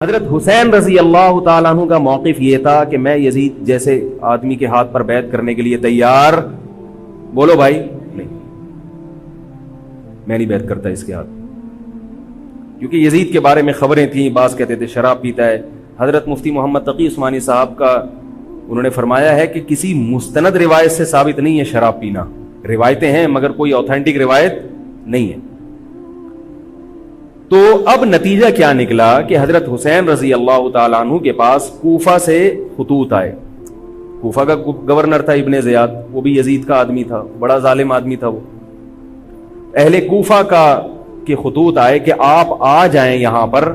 حضرت حسین رضی اللہ تعالیٰ عنہ کا موقف یہ تھا کہ میں یزید جیسے آدمی کے ہاتھ پر بیعت کرنے کے لیے تیار، بولو بھائی، نہیں، میں نہیں بیعت کرتا اس کے ہاتھ، کیونکہ یزید کے بارے میں خبریں تھیں، بعض کہتے تھے شراب پیتا ہے۔ حضرت مفتی محمد تقی عثمانی صاحب کا انہوں نے فرمایا ہے کہ کسی مستند روایت سے ثابت نہیں ہے شراب پینا، روایتیں ہیں مگر کوئی اوتھینٹک روایت نہیں ہے۔ تو اب نتیجہ کیا نکلا کہ حضرت حسین رضی اللہ تعالیٰ عنہ کے پاس کوفہ سے خطوط آئے۔ کوفہ کا گورنر تھا ابن زیاد، وہ بھی یزید کا آدمی تھا، بڑا ظالم آدمی تھا وہ۔ اہل کوفہ کے خطوط آئے کہ آپ آ جائیں یہاں پر،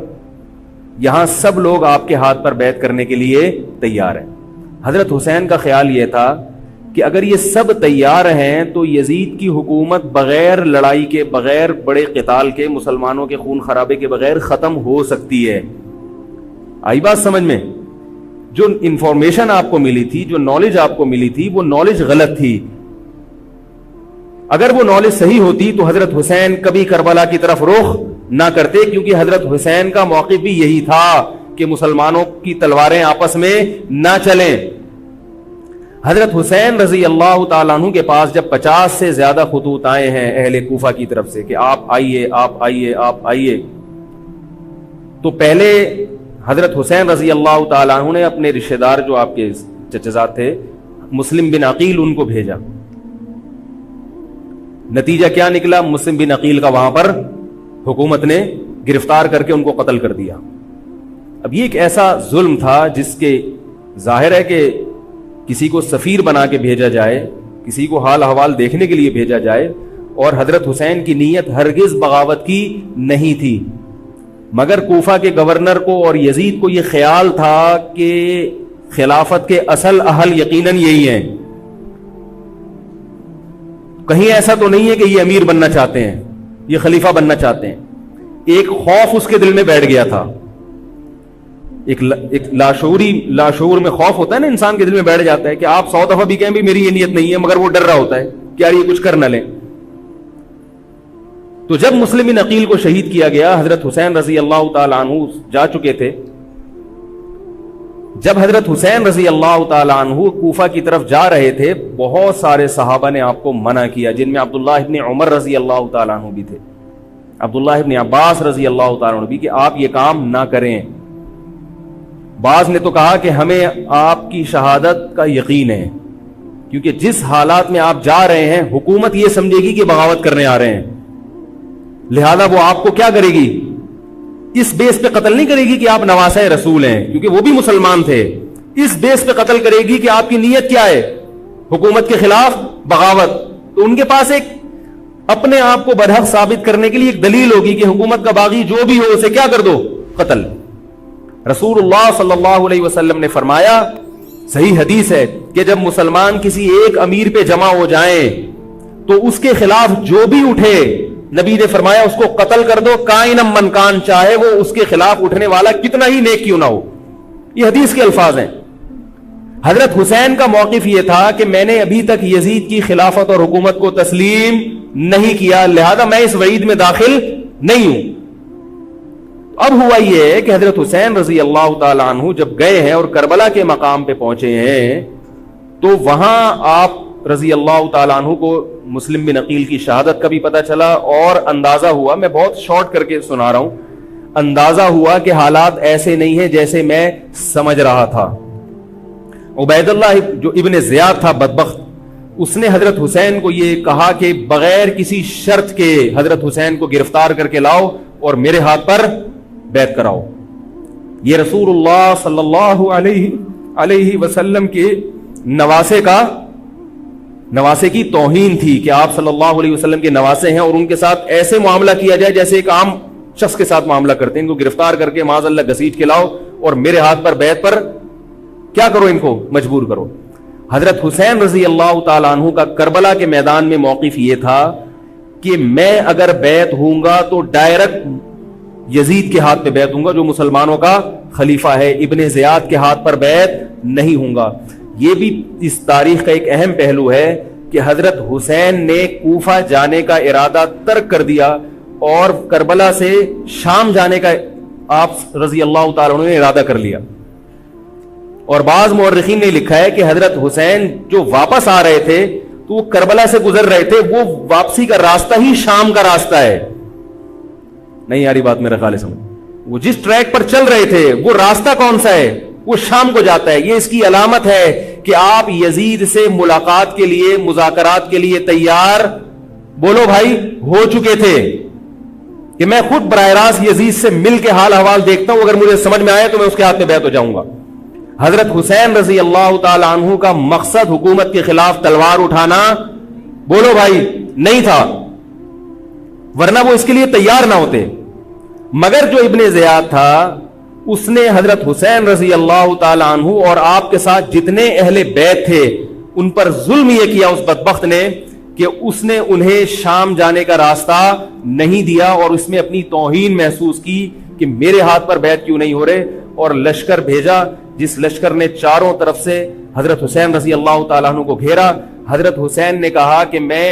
یہاں سب لوگ آپ کے ہاتھ پر بیعت کرنے کے لیے تیار ہیں۔ حضرت حسین کا خیال یہ تھا کہ اگر یہ سب تیار ہیں تو یزید کی حکومت بغیر لڑائی کے، بغیر بڑے قتال کے، مسلمانوں کے خون خرابے کے بغیر ختم ہو سکتی ہے۔ آئی بات سمجھ میں؟ جو انفارمیشن آپ کو ملی تھی، جو نالج آپ کو ملی تھی، وہ نالج غلط تھی۔ اگر وہ نالج صحیح ہوتی تو حضرت حسین کبھی کربلا کی طرف رخ نہ کرتے، کیونکہ حضرت حسین کا موقف بھی یہی تھا کہ مسلمانوں کی تلواریں آپس میں نہ چلیں۔ حضرت حسین رضی اللہ تعالیٰ عنہ کے پاس جب 50 سے زیادہ خطوط آئے ہیں اہل کوفہ کی طرف سے کہ آپ آئیے، آپ آئیے، آپ آئیے، تو پہلے حضرت حسین رضی اللہ تعالیٰ عنہ نے اپنے رشتہ دار جو آپ کے چچزاد تھے مسلم بن عقیل، ان کو بھیجا۔ نتیجہ کیا نکلا؟ مسلم بن عقیل کا وہاں پر حکومت نے گرفتار کر کے ان کو قتل کر دیا۔ اب یہ ایک ایسا ظلم تھا جس کے ظاہر ہے کہ کسی کو سفیر بنا کے بھیجا جائے، کسی کو حال احوال دیکھنے کے لیے بھیجا جائے، اور حضرت حسین کی نیت ہرگز بغاوت کی نہیں تھی، مگر کوفہ کے گورنر کو اور یزید کو یہ خیال تھا کہ خلافت کے اصل اہل یقیناً یہی ہیں، کہیں ایسا تو نہیں ہے کہ یہ امیر بننا چاہتے ہیں، یہ خلیفہ بننا چاہتے ہیں۔ ایک خوف اس کے دل میں بیٹھ گیا تھا، ایک لاشعور میں خوف ہوتا ہے نا، انسان کے دل میں بیٹھ جاتا ہے کہ آپ 100 دفعہ بھی کہیں بھی میری یہ نیت نہیں ہے، مگر وہ ڈر رہا ہوتا ہے کہ یار یہ کچھ کر نہ لیں۔ تو جب مسلم بن عقیل کو شہید کیا گیا، حضرت حسین رضی اللہ تعالیٰ عنہ جا چکے تھے۔ جب حضرت حسین رضی اللہ تعالیٰ عنہ کوفہ کی طرف جا رہے تھے، بہت سارے صحابہ نے آپ کو منع کیا، جن میں عبداللہ ابن عمر رضی اللہ تعالیٰ عنہ بھی تھے، عبداللہ ابن عباس رضی اللہ تعالیٰ عنہ بھی، کہ آپ یہ کام نہ کریں۔ بعض نے تو کہا کہ ہمیں آپ کی شہادت کا یقین ہے، کیونکہ جس حالات میں آپ جا رہے ہیں حکومت یہ سمجھے گی کہ بغاوت کرنے آ رہے ہیں، لہذا وہ آپ کو کیا کرے گی؟ اس بیس پہ قتل نہیں کرے گی کہ آپ نواسہ رسول ہیں، کیونکہ وہ بھی مسلمان تھے، اس بیس پہ قتل کرے گی کہ آپ کی نیت کیا ہے؟ حکومت کے خلاف بغاوت۔ تو ان کے پاس ایک اپنے آپ کو برحق ثابت کرنے کے لیے ایک دلیل ہوگی کہ حکومت کا باغی جو بھی ہو اسے کیا کر دو؟ قتل۔ رسول اللہ صلی اللہ علیہ وسلم نے فرمایا، صحیح حدیث ہے، کہ جب مسلمان کسی ایک امیر پہ جمع ہو جائیں تو اس کے خلاف جو بھی اٹھے، نبی نے فرمایا اس کو قتل کر دو، کائنم من کان، چاہے وہ اس کے خلاف اٹھنے والا کتنا ہی نیک کیوں نہ ہو۔ یہ حدیث کے الفاظ ہیں۔ حضرت حسین کا موقف یہ تھا کہ میں نے ابھی تک یزید کی خلافت اور حکومت کو تسلیم نہیں کیا، لہذا میں اس وعید میں داخل نہیں ہوں۔ اب ہوا یہ ہے کہ حضرت حسین رضی اللہ تعالیٰ عنہ جب گئے ہیں اور کربلا کے مقام پہ پہنچے ہیں، تو وہاں آپ رضی اللہ تعالیٰ عنہ کو مسلم بن عقیل کی شہادت کا بھی پتہ چلا، اور اندازہ ہوا، میں بہت شارٹ کر کے سنا رہا ہوں، اندازہ ہوا کہ حالات ایسے نہیں ہیں جیسے میں سمجھ رہا تھا۔ عبید اللہ جو ابن زیاد تھا بدبخت، اس نے حضرت حسین کو یہ کہا کہ بغیر کسی شرط کے حضرت حسین کو گرفتار کر کے لاؤ اور میرے ہاتھ پر بیعت کراؤ۔ یہ رسول اللہ صلی اللہ علیہ وسلم کے نواسے کی توہین تھی کہ آپ صلی اللہ علیہ وسلم کے نواسے ہیں اور ان کے ساتھ ایسے معاملہ کیا جائے جیسے ایک عام شخص کے ساتھ معاملہ کرتے ہیں، ان کو گرفتار کر کے معاذ اللہ گھسیٹ کے لاؤ اور میرے ہاتھ پر بیعت پر کیا کرو، ان کو مجبور کرو۔ حضرت حسین رضی اللہ تعالیٰ عنہ کا کربلا کے میدان میں موقف یہ تھا کہ میں اگر بیعت ہوں گا تو ڈائریکٹ یزید کے ہاتھ پہ بیعت ہوں گا جو مسلمانوں کا خلیفہ ہے، ابن زیاد کے ہاتھ پر بیعت نہیں ہوں گا۔ یہ بھی اس تاریخ کا ایک اہم پہلو ہے کہ حضرت حسین نے کوفہ جانے کا ارادہ ترک کر دیا اور کربلا سے شام جانے کا آپ رضی اللہ تعالیٰ عنہ نے ارادہ کر لیا. اور بعض مورخین نے لکھا ہے کہ حضرت حسین جو واپس آ رہے تھے تو وہ کربلا سے گزر رہے تھے, وہ واپسی کا راستہ ہی شام کا راستہ ہے. نہیں یاری بات میرا خیال ہے سمجھ, وہ جس ٹریک پر چل رہے تھے وہ راستہ کون سا ہے, وہ شام کو جاتا ہے. یہ اس کی علامت ہے کہ آپ یزید سے ملاقات کے لیے, مذاکرات کے لیے تیار, بولو بھائی, ہو چکے تھے. کہ میں خود براہ راست یزید سے مل کے حال احوال دیکھتا ہوں, اگر مجھے سمجھ میں آئے تو میں اس کے ہاتھ میں بیعت ہو جاؤں گا. حضرت حسین رضی اللہ تعالی عنہ کا مقصد حکومت کے خلاف تلوار اٹھانا, بولو بھائی, نہیں تھا, ورنہ وہ اس کے لیے تیار نہ ہوتے. مگر جو ابن زیاد تھا اس نے حضرت حسین رضی اللہ تعالی عنہ اور آپ کے ساتھ جتنے اہل بیت تھے ان پر ظلم یہ کیا اس بدبخت نے کہ اس نے انہیں شام جانے کا راستہ نہیں دیا, اور اس میں اپنی توہین محسوس کی کہ میرے ہاتھ پر بیعت کیوں نہیں ہو رہے, اور لشکر بھیجا جس لشکر نے چاروں طرف سے حضرت حسین رضی اللہ تعالیٰ عنہ کو گھیرا. حضرت حسین نے کہا کہ میں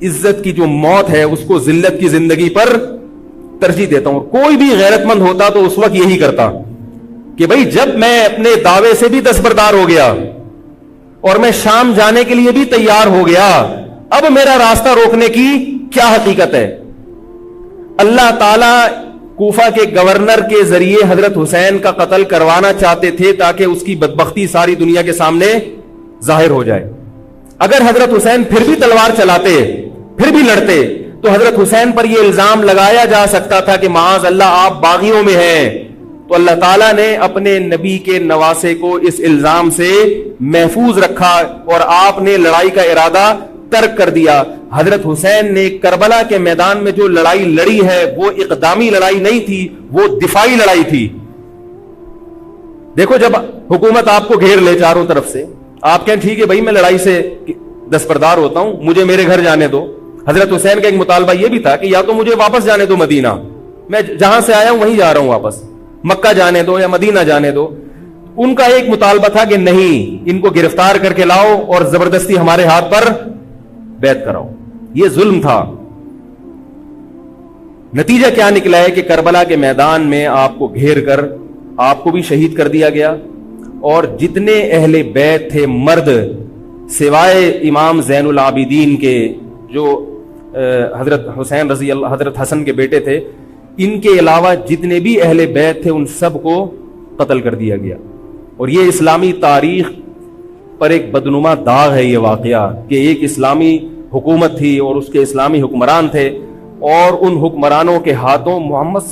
عزت کی جو موت ہے اس کو ذلت کی زندگی پر ترجیح دیتا ہوں. کوئی بھی غیرت مند ہوتا تو اس وقت یہی کرتا کہ بھئی جب میں اپنے دعوے سے بھی دستبردار ہو گیا اور میں شام جانے کے لیے بھی تیار ہو گیا, اب میرا راستہ روکنے کی کیا حقیقت ہے. اللہ تعالی کوفہ کے گورنر کے ذریعے حضرت حسین کا قتل کروانا چاہتے تھے تاکہ اس کی بدبختی ساری دنیا کے سامنے ظاہر ہو جائے. اگر حضرت حسین پھر بھی تلوار چلاتے, پھر بھی لڑتے, تو حضرت حسین پر یہ الزام لگایا جا سکتا تھا کہ معاذ اللہ آپ باغیوں میں ہیں. تو اللہ تعالیٰ نے اپنے نبی کے نواسے کو اس الزام سے محفوظ رکھا اور آپ نے لڑائی کا ارادہ ترک کر دیا. حضرت حسین نے کربلا کے میدان میں جو لڑائی لڑی ہے وہ اقدامی لڑائی نہیں تھی, وہ دفاعی لڑائی تھی. دیکھو جب حکومت آپ کو گھیر لے چاروں طرف سے, آپ کہیں ٹھیک ہے بھائی میں لڑائی سے دستبردار ہوتا ہوں, مجھے میرے گھر جانے دو. حضرت حسین کا ایک مطالبہ یہ بھی تھا کہ یا تو مجھے واپس جانے دو مدینہ, میں جہاں سے آیا ہوں وہیں جا رہا ہوں واپس, مکہ جانے دو یا مدینہ جانے دو. ان کا ایک مطالبہ تھا کہ نہیں, ان کو گرفتار کر کے لاؤ اور زبردستی ہمارے ہاتھ پر بیعت کراؤ. یہ ظلم تھا. نتیجہ کیا نکلا ہے کہ کربلا کے میدان میں آپ کو گھیر کر آپ کو بھی شہید کر دیا گیا, اور جتنے اہل بیت تھے مرد سوائے امام زین العابدین کے جو حضرت حسین رضی اللہ, حضرت حسن کے بیٹے تھے, ان کے علاوہ جتنے بھی اہل بیت تھے ان سب کو قتل کر دیا گیا. اور یہ اسلامی تاریخ پر ایک بدنما داغ ہے یہ واقعہ کہ ایک اسلامی حکومت تھی اور اس کے اسلامی حکمران تھے, اور ان حکمرانوں کے ہاتھوں محمد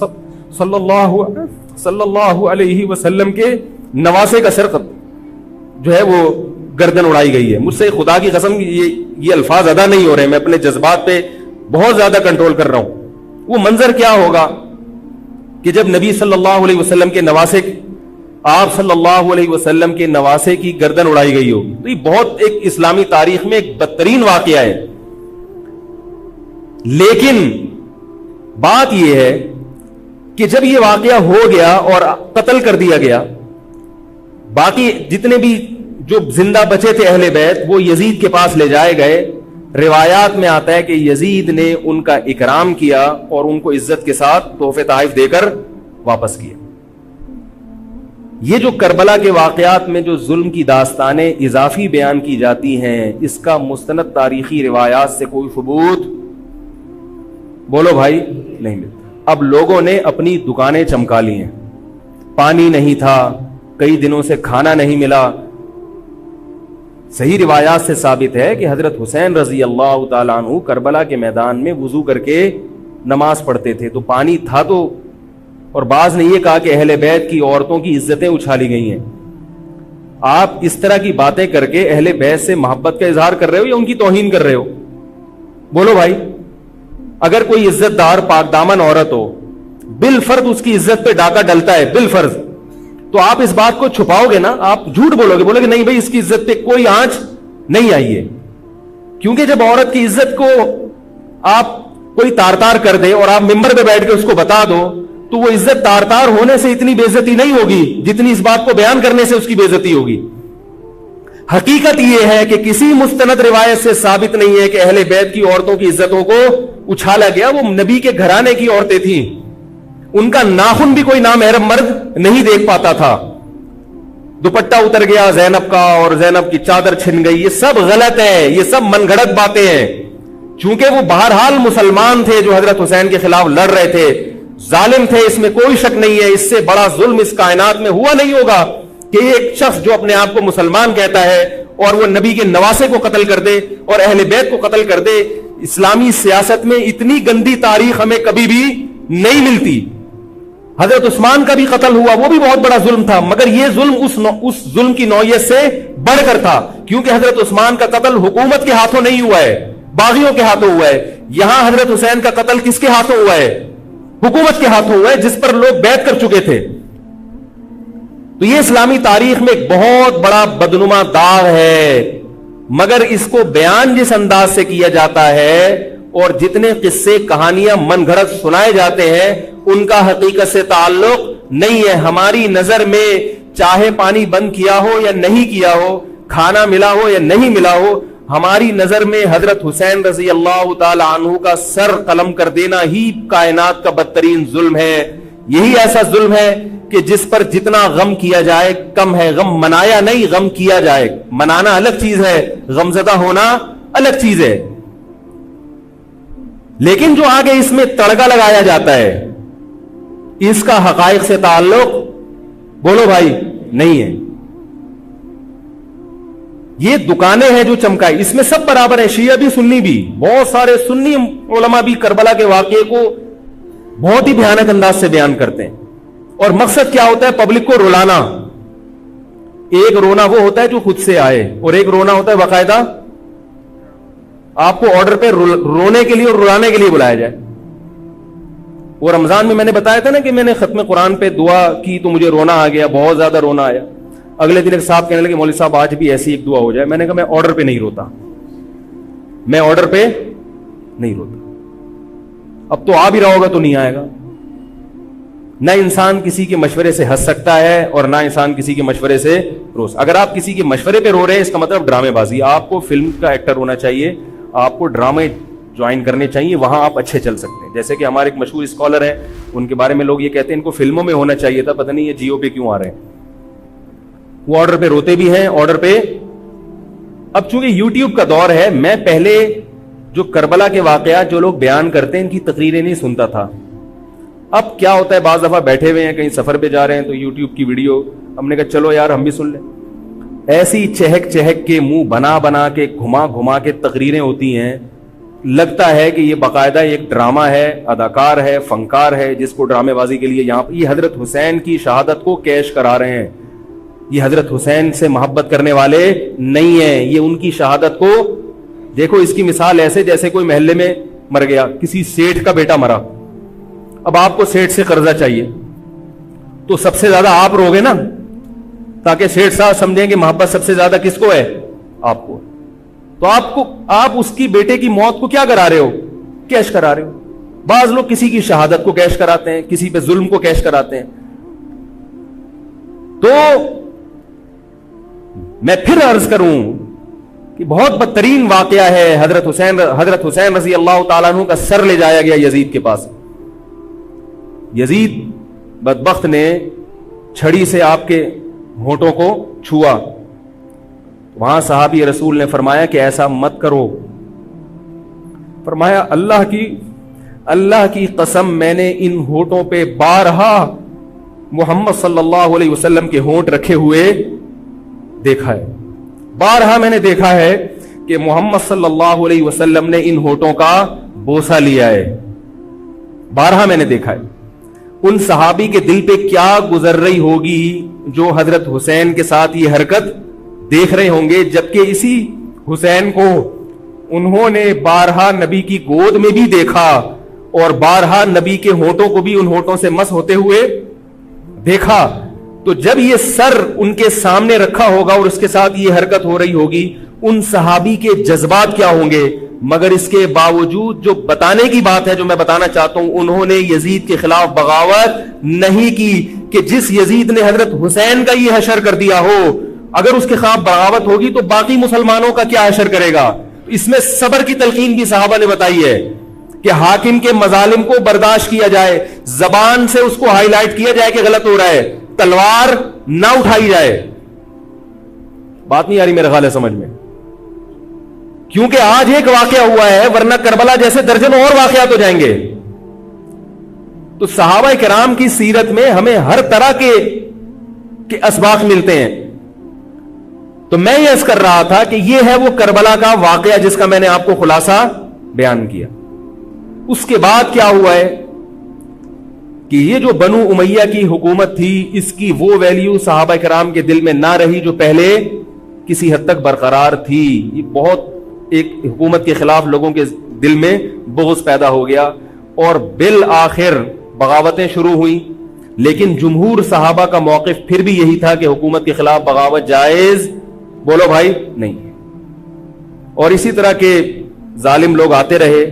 صلی اللہ علیہ وسلم کے نواسے کا سر جو ہے وہ گردن اڑائی گئی ہے. مجھ سے خدا کی قسم یہ الفاظ ادا نہیں ہو رہے, میں اپنے جذبات پہ بہت زیادہ کنٹرول کر رہا ہوں. وہ منظر کیا ہوگا کہ جب نبی صلی اللہ علیہ وسلم کے نواسے, آپ صلی اللہ علیہ وسلم کے نواسے کی گردن اڑائی گئی ہوگی. تو یہ بہت ایک اسلامی تاریخ میں ایک بدترین واقعہ ہے. لیکن بات یہ ہے کہ جب یہ واقعہ ہو گیا اور قتل کر دیا گیا, باقی جتنے بھی جو زندہ بچے تھے اہل بیت وہ یزید کے پاس لے جائے گئے. روایات میں آتا ہے کہ یزید نے ان کا اکرام کیا اور ان کو عزت کے ساتھ تحفے تحائف دے کر واپس کیا. یہ جو کربلا کے واقعات میں جو ظلم کی داستانیں اضافی بیان کی جاتی ہیں, اس کا مستند تاریخی روایات سے کوئی ثبوت, بولو بھائی, نہیں ملتا. اب لوگوں نے اپنی دکانیں چمکا لی ہیں, پانی نہیں تھا, کئی دنوں سے کھانا نہیں ملا. صحیح روایات سے ثابت ہے کہ حضرت حسین رضی اللہ تعالیٰ عنہ کربلا کے میدان میں وضو کر کے نماز پڑھتے تھے, تو پانی تھا تو. اور بعض نے یہ کہا کہ اہل بیت کی عورتوں کی عزتیں اچھالی گئی ہیں. آپ اس طرح کی باتیں کر کے اہل بیت سے محبت کا اظہار کر رہے ہو یا ان کی توہین کر رہے ہو؟ بولو بھائی. اگر کوئی عزت دار پاک دامن عورت ہو, بالفرض اس کی عزت پہ ڈاکہ ڈلتا ہے, بالفرض, تو آپ اس بات کو چھپاؤ گے نا, آپ جھوٹ بولو گے, بولو گے نہیں بھائی اس کی عزت پہ کوئی آنچ نہیں آئی ہے. کیونکہ جب عورت کی عزت کو آپ کوئی تار تار کر دے اور آپ ممبر پہ بیٹھ کے اس کو بتا دو, تو وہ عزت تار تار ہونے سے اتنی بے عزتی نہیں ہوگی جتنی اس بات کو بیان کرنے سے اس کی بے عزتی ہوگی. حقیقت یہ ہے کہ کسی مستند روایت سے ثابت نہیں ہے کہ اہل بیت کی عورتوں کی عزتوں کو اچھالا گیا. وہ نبی کے گھرانے کی عورتیں تھیں, ان کا ناخن بھی کوئی نامحرم مرد نہیں دیکھ پاتا تھا. دوپٹہ اتر گیا زینب کا اور زینب کی چادر چھن گئی. یہ سب غلط ہے, یہ سب من گھڑت باتیں ہیں. چونکہ وہ بہرحال مسلمان تھے جو حضرت حسین کے خلاف لڑ رہے تھے, ظالم تھے, اس میں کوئی شک نہیں ہے. اس سے بڑا ظلم اس کائنات میں ہوا نہیں ہوگا کہ ایک شخص جو اپنے آپ کو مسلمان کہتا ہے اور وہ نبی کے نواسے کو قتل کر دے اور اہل بیت کو قتل کر دے. اسلامی سیاست میں اتنی گندی تاریخ ہمیں کبھی بھی نہیں ملتی. حضرت عثمان کا بھی قتل ہوا, وہ بھی بہت بڑا ظلم تھا, مگر یہ ظلم اس ظلم کی نوعیت سے بڑھ کر تھا, کیونکہ حضرت عثمان کا قتل حکومت کے ہاتھوں نہیں ہوا ہے, باغیوں کے ہاتھوں ہوا ہے. یہاں حضرت حسین کا قتل کس کے ہاتھوں ہوا ہے؟ حکومت کے ہاتھوں ہوا ہے, جس پر لوگ بیعت کر چکے تھے. تو یہ اسلامی تاریخ میں ایک بہت بڑا بدنما داغ ہے, مگر اس کو بیان جس انداز سے کیا جاتا ہے اور جتنے قصے کہانیاں من گھڑت سنائے جاتے ہیں ان کا حقیقت سے تعلق نہیں ہے. ہماری نظر میں چاہے پانی بند کیا ہو یا نہیں کیا ہو, کھانا ملا ہو یا نہیں ملا ہو, ہماری نظر میں حضرت حسین رضی اللہ تعالی عنہ کا سر قلم کر دینا ہی کائنات کا بدترین ظلم ہے. یہی ایسا ظلم ہے کہ جس پر جتنا غم کیا جائے کم ہے. غم منایا نہیں, غم کیا جائے. منانا الگ چیز ہے, غمزدہ ہونا الگ چیز ہے. لیکن جو آگے اس میں تڑکا لگایا جاتا ہے اس کا حقائق سے تعلق بولو بھائی نہیں ہے. یہ دکانیں ہیں جو چمکائی, اس میں سب برابر ہیں, شیعہ بھی سنی بھی. بہت سارے سنی علماء بھی کربلا کے واقعے کو بہت ہی بھیانک انداز سے بیان کرتے ہیں, اور مقصد کیا ہوتا ہے؟ پبلک کو رلانا. ایک رونا وہ ہوتا ہے جو خود سے آئے, اور ایک رونا ہوتا ہے باقاعدہ آپ کو آرڈر پہ رونے کے لیے اور رلانے کے لیے بلایا جائے. وہ رمضان میں نے بتایا تھا نا کہ میں نے ختم قرآن پہ دعا کی تو مجھے رونا آ گیا, بہت زیادہ رونا آیا. اگلے دن ایک صاحب کہنے لگے مولوی صاحب آج بھی ایسی ایک دعا ہو جائے. میں نے کہا میں آرڈر پہ نہیں روتا, میں آرڈر پہ نہیں روتا. اب تو آ بھی رہا ہوگا تو نہیں آئے گا. نہ انسان کسی کے مشورے سے ہنس سکتا ہے اور نہ انسان کسی کے مشورے سے رو. اگر آپ کسی کے مشورے پہ رو رہے ہیں اس کا مطلب ڈرامے بازی. آپ کو فلم کا ایکٹر ہونا چاہیے, آپ کو ڈرامے جوائن کرنے چاہیے, وہاں آپ اچھے چل سکتے ہیں. جیسے کہ ہمارے ایک مشہور اسکالر ہیں, ان کے بارے میں لوگ یہ کہتے ہیں ان کو فلموں میں ہونا چاہیے تھا, پتہ نہیں یہ جیو پہ کیوں آ رہے ہیں. وہ آرڈر پہ روتے بھی ہیں, آرڈر پہ. اب چونکہ یوٹیوب کا دور ہے, میں پہلے جو کربلا کے واقعات جو لوگ بیان کرتے ہیں ان کی تقریریں نہیں سنتا تھا. اب کیا ہوتا ہے, بعض دفعہ بیٹھے ہوئے ہیں کہیں سفر پہ جا رہے ہیں تو یوٹیوب کی ویڈیو, ہم نے کہا چلو یار ہم بھی سن لیں. ایسی چہک چہک کے منہ بنا بنا کے گھما گھما کے تقریریں ہوتی ہیں, لگتا ہے کہ یہ باقاعدہ ایک ڈرامہ ہے, اداکار ہے, فنکار ہے جس کو ڈرامے بازی کے لیے یہاں. یہ حضرت حسین کی شہادت کو کیش کرا رہے ہیں. یہ حضرت حسین سے محبت کرنے والے نہیں ہیں, یہ ان کی شہادت کو دیکھو. اس کی مثال ایسے جیسے کوئی محلے میں مر گیا, کسی سیٹھ کا بیٹا مرا, اب آپ کو سیٹھ سے قرضہ چاہیے تو سب سے زیادہ آپ روگے نا, تاکہ سیٹھ صاحب سمجھیں کہ محبت سب سے زیادہ کس کو ہے؟ آپ کو. تو آپ اس کی بیٹے کی موت کو کیا کرا رہے ہو؟ کیش کرا رہے ہو. بعض لوگ کسی کی شہادت کو کیش کراتے ہیں, کسی پہ ظلم کو کیش کراتے ہیں. تو میں پھر عرض کروں کہ بہت بدترین واقعہ ہے. حضرت حسین رضی اللہ تعالیٰ عنہ کا سر لے جایا گیا یزید کے پاس. یزید بدبخت نے چھڑی سے آپ کے ہونٹوں کو چھوا. وہاں صحابی رسول نے فرمایا کہ ایسا مت کرو. فرمایا اللہ کی قسم میں نے ان ہونٹوں پہ بارہا محمد صلی اللہ علیہ وسلم کے ہونٹ رکھے ہوئے دیکھا ہے. بارہا میں نے دیکھا ہے کہ محمد صلی اللہ علیہ وسلم نے ان ہونٹوں کا بوسہ لیا ہے. بارہا میں نے دیکھا ہے. ان صحابی کے دل پہ کیا گزر رہی ہوگی جو حضرت حسین کے ساتھ یہ حرکت دیکھ رہے ہوں گے, جبکہ اسی حسین کو انہوں نے بارہا نبی کی گود میں بھی دیکھا اور بارہا نبی کے ہونٹوں کو بھی ان ہونٹوں سے مس ہوتے ہوئے دیکھا. تو جب یہ سر ان کے سامنے رکھا ہوگا اور اس کے ساتھ یہ حرکت ہو رہی ہوگی, ان صحابی کے جذبات کیا ہوں گے. مگر اس کے باوجود جو بتانے کی بات ہے, جو میں بتانا چاہتا ہوں, انہوں نے یزید کے خلاف بغاوت نہیں کی کہ جس یزید نے حضرت حسین کا یہ حشر کر دیا ہو, اگر اس کے خلاف بغاوت ہوگی تو باقی مسلمانوں کا کیا حشر کرے گا. اس میں صبر کی تلقین بھی صحابہ نے بتائی ہے. کہ حاکم کے مظالم کو برداشت کیا جائے, زبان سے اس کو ہائی لائٹ کیا جائے کہ غلط ہو رہا ہے, تلوار نہ اٹھائی جائے. بات نہیں آ رہی میرے خیال ہے سمجھ میں, کیونکہ آج ایک واقعہ ہوا ہے, ورنہ کربلا جیسے درجنوں اور واقعات ہو جائیں گے. تو صحابہ کرام کی سیرت میں ہمیں ہر طرح کے اسباق ملتے ہیں. تو میں یہ عرض کر رہا تھا کہ یہ ہے وہ کربلا کا واقعہ جس کا میں نے آپ کو خلاصہ بیان کیا. اس کے بعد کیا ہوا ہے کہ یہ جو بنو امیہ کی حکومت تھی, اس کی وہ ویلیو صحابہ کرام کے دل میں نہ رہی جو پہلے کسی حد تک برقرار تھی. یہ بہت ایک حکومت کے خلاف لوگوں کے دل میں بغض پیدا ہو گیا, اور بالآخر بغاوتیں شروع ہوئیں. لیکن جمہور صحابہ کا موقف پھر بھی یہی تھا کہ حکومت کے خلاف بغاوت جائز, بولو بھائی, نہیں. اور اسی طرح کے ظالم لوگ آتے رہے,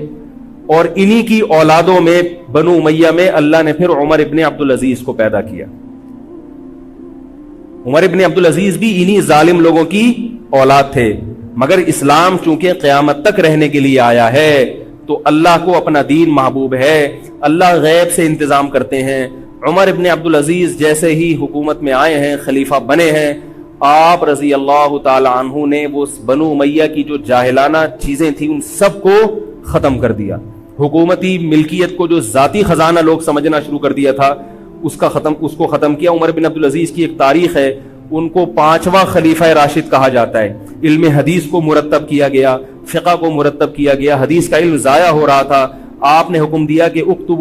اور انہی کی اولادوں میں بنو امیہ میں اللہ نے پھر عمر ابن عبدالعزیز کو پیدا کیا. عمر ابن عبدالعزیز بھی انہی ظالم لوگوں کی اولاد تھے, مگر اسلام چونکہ قیامت تک رہنے کے لیے آیا ہے تو اللہ کو اپنا دین محبوب ہے, اللہ غیب سے انتظام کرتے ہیں. عمر ابن عبدالعزیز جیسے ہی حکومت میں آئے ہیں, خلیفہ بنے ہیں, آپ رضی اللہ تعالی عنہ نے وہ بنو امیہ کی جو جاہلانہ چیزیں تھیں ان سب کو ختم کر دیا. حکومتی ملکیت کو جو ذاتی خزانہ لوگ سمجھنا شروع کر دیا تھا اس کو ختم کیا. عمر بن عبدالعزیز کی ایک تاریخ ہے, ان کو 5واں خلیفہ راشد کہا جاتا ہے. علم حدیث کو مرتب کیا گیا, فقہ کو مرتب کیا گیا, حدیث کا علم ضائع ہو رہا تھا. آپ نے حکم دیا کہ اکتب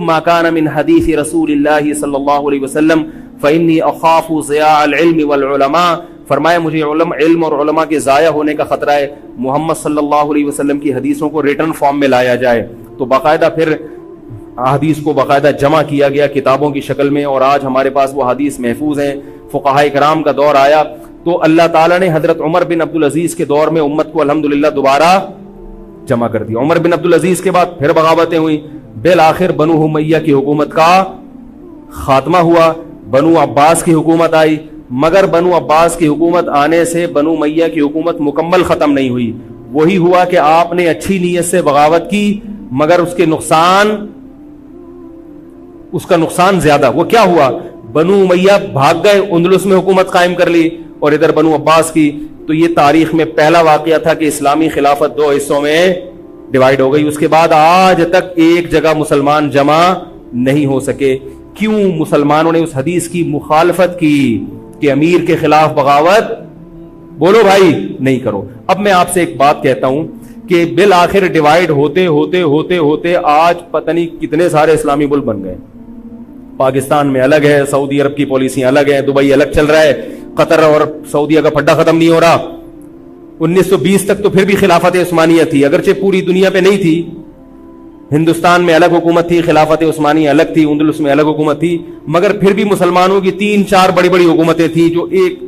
ما کان من حدیث رسول اللہ صلی اللہ علیہ وسلم فإنی اخاف ضیاع العلم والعلماء. فرمایا مجھے علم اور علماء کے ضائع ہونے کا خطرہ ہے, محمد صلی اللہ علیہ وسلم کی حدیثوں کو ریٹن فارم میں لایا جائے. تو باقاعدہ پھر حدیث کو باقاعدہ جمع کیا گیا کتابوں کی شکل میں, اور آج ہمارے پاس وہ حدیث محفوظ ہیں. فقہائے کرام کا دور آیا تو اللہ تعالیٰ نے حضرت عمر بن عبدالعزیز کے دور میں امت کو الحمدللہ دوبارہ جمع کر دیا. عمر بن عبدالعزیز کے بعد پھر بغاوتیں ہوئیں, بالآخر بنو امیہ کی حکومت کا خاتمہ ہوا, بنو عباس کی حکومت آئی. مگر بنو عباس کی حکومت آنے سے بنو امیہ کی حکومت مکمل ختم نہیں ہوئی. وہی ہوا کہ آپ نے اچھی نیت سے بغاوت کی, مگر اس کا نقصان زیادہ. وہ کیا ہوا, بنو امیہ بھاگ گئے, اندلس میں حکومت قائم کر لی, اور ادھر بنو عباس کی. تو یہ تاریخ میں پہلا واقعہ تھا کہ اسلامی خلافت 2 حصوں میں ڈیوائیڈ ہو گئی. اس کے بعد آج تک ایک جگہ مسلمان جمع نہیں ہو سکے. کیوں؟ مسلمانوں نے اس حدیث کی مخالفت کی کہ امیر کے خلاف بغاوت, بولو بھائی, نہیں کرو. اب میں آپ سے ایک بات کہتا ہوں کہ بالآخر ڈیوائیڈ ہوتے ہوتے ہوتے ہوتے آج پتہ نہیں کتنے سارے اسلامی ملک بن گئے. پاکستان میں الگ ہے, سعودی عرب کی پالیسیاں الگ ہیں, دبئی الگ چل رہا ہے, قطر اور سعودیہ کا پھڈا ختم نہیں ہو رہا. 1920 تک تو پھر بھی خلافت عثمانیہ تھی, اگرچہ پوری دنیا پہ نہیں تھی. ہندوستان میں الگ حکومت تھی, خلافت عثمانیہ الگ تھی, اندلس میں الگ حکومت تھی, مگر پھر بھی مسلمانوں کی 3-4 بڑی بڑی حکومتیں تھیں جو ایک,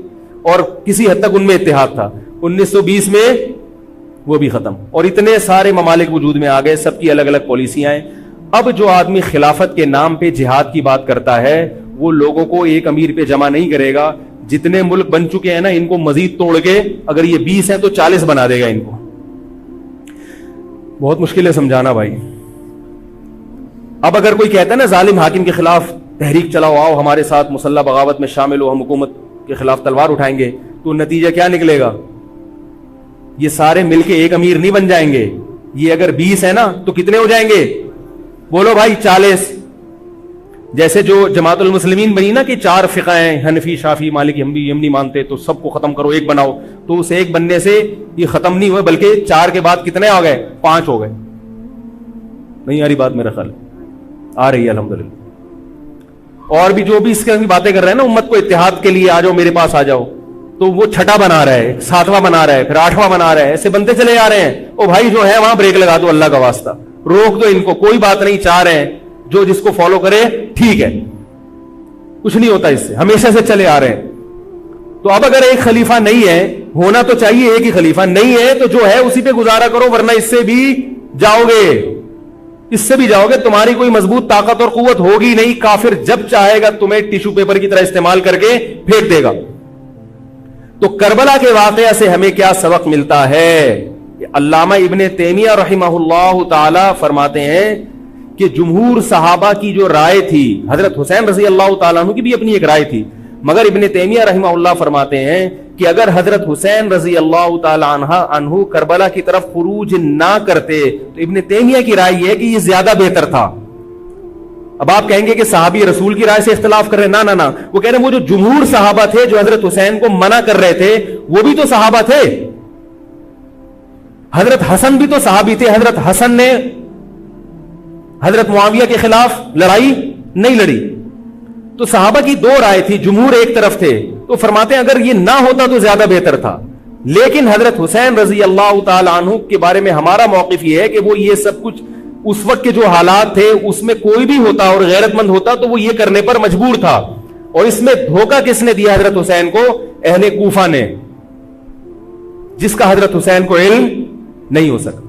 اور کسی حد تک ان میں اتحاد تھا. 1920 میں وہ بھی ختم, اور اتنے سارے ممالک وجود میں آ گئے, سب کی الگ الگ پالیسیاں ہیں. اب جو آدمی خلافت کے نام پہ جہاد کی بات کرتا ہے وہ لوگوں کو ایک امیر پہ جمع نہیں کرے گا. جتنے ملک بن چکے ہیں نا, ان کو مزید توڑ کے, اگر یہ 20 ہیں تو 40 بنا دے گا ان کو. بہت مشکل ہے سمجھانا بھائی. اب اگر کوئی کہتا ہے نا ظالم حاکم کے خلاف تحریک چلاؤ, آؤ ہمارے ساتھ مسلح بغاوت میں شامل ہو, ہم حکومت کے خلاف تلوار اٹھائیں گے, تو نتیجہ کیا نکلے گا؟ یہ سارے مل کے ایک امیر نہیں بن جائیں گے. یہ اگر 20 ہے نا تو کتنے ہو جائیں گے؟ بولو بھائی, 40. جیسے جو جماعت المسلمین بنی نا کہ 4 فقہ ہیں, حنفی, شافعی, مالکی, ہم نہیں مانتے, تو سب کو ختم کرو, ایک بناؤ. تو اس ایک بننے سے یہ ختم نہیں ہوئے, بلکہ 4 کے بعد کتنے آ گئے؟ 5 ہو گئے. نہیں آ رہی بات میرا خیال؟ آ رہی ہے الحمدللہ. اور بھی جو بھی اس کی باتیں کر رہے ہیں نا, امت کو اتحاد کے لیے آ جاؤ, میرے پاس آ جاؤ, تو وہ 6واں بنا رہا ہے, 7واں بنا رہا ہے, پھر 8واں بنا رہا ہے, ایسے بنتے چلے جا رہے ہیں. او بھائی جو ہے وہاں بریک لگا دو, اللہ کا واسطہ روک دو ان کو, کوئی بات نہیں, 4 ہیں, جو جس کو فالو کرے ٹھیک ہے, کچھ نہیں ہوتا اس سے, ہمیشہ سے چلے آ رہے ہیں. تو اب اگر ایک خلیفہ نہیں ہے, ہونا تو چاہیے ایک ہی خلیفہ, نہیں ہے تو جو ہے اسی پہ گزارا کرو, ورنہ اس سے بھی جاؤ گے, اس سے بھی جاؤ گے. تمہاری کوئی مضبوط طاقت اور قوت ہوگی نہیں. کافر جب چاہے گا تمہیں ٹیشو پیپر کی طرح استعمال کر کے پھینک دے گا. تو کربلا کے واقعہ سے ہمیں کیا سبق ملتا ہے علامہ ابن تیمیہ رحمہ اللہ تعالی فرماتے ہیں کہ جمہور صحابہ کی جو رائے تھی، حضرت حسین رضی اللہ تعالیٰ عنہ کی بھی اپنی ایک رائے تھی، مگر ابن تیمیہ رحمہ اللہ فرماتے ہیں کہ اگر حضرت حسین رضی اللہ تعالیٰ عنہ کربلا کی طرف خروج نہ کرتے تو ابن تیمیہ کی رائے یہ ہے کہ یہ زیادہ بہتر تھا. اب آپ کہیں گے کہ صحابی رسول کی رائے سے اختلاف کر رہے ہیں، نہ وہ کہہ رہے ہیں وہ جو جمہور صحابہ تھے جو حضرت حسین کو منع کر رہے تھے وہ بھی تو صحابہ تھے. حضرت حسن بھی تو صحابی تھے. حضرت حسن نے حضرت معاویہ کے خلاف لڑائی نہیں لڑی. تو صحابہ کی دو رائے تھی، جمہور ایک طرف تھے. تو فرماتے ہیں اگر یہ نہ ہوتا تو زیادہ بہتر تھا. لیکن حضرت حسین رضی اللہ تعالی عنہ کے بارے میں ہمارا موقف یہ ہے کہ وہ یہ سب کچھ اس وقت کے جو حالات تھے اس میں کوئی بھی ہوتا اور غیرت مند ہوتا تو وہ یہ کرنے پر مجبور تھا. اور اس میں دھوکہ کس نے دیا حضرت حسین کو؟ اہل کوفہ نے، جس کا حضرت حسین کو علم نہیں ہو سکتا.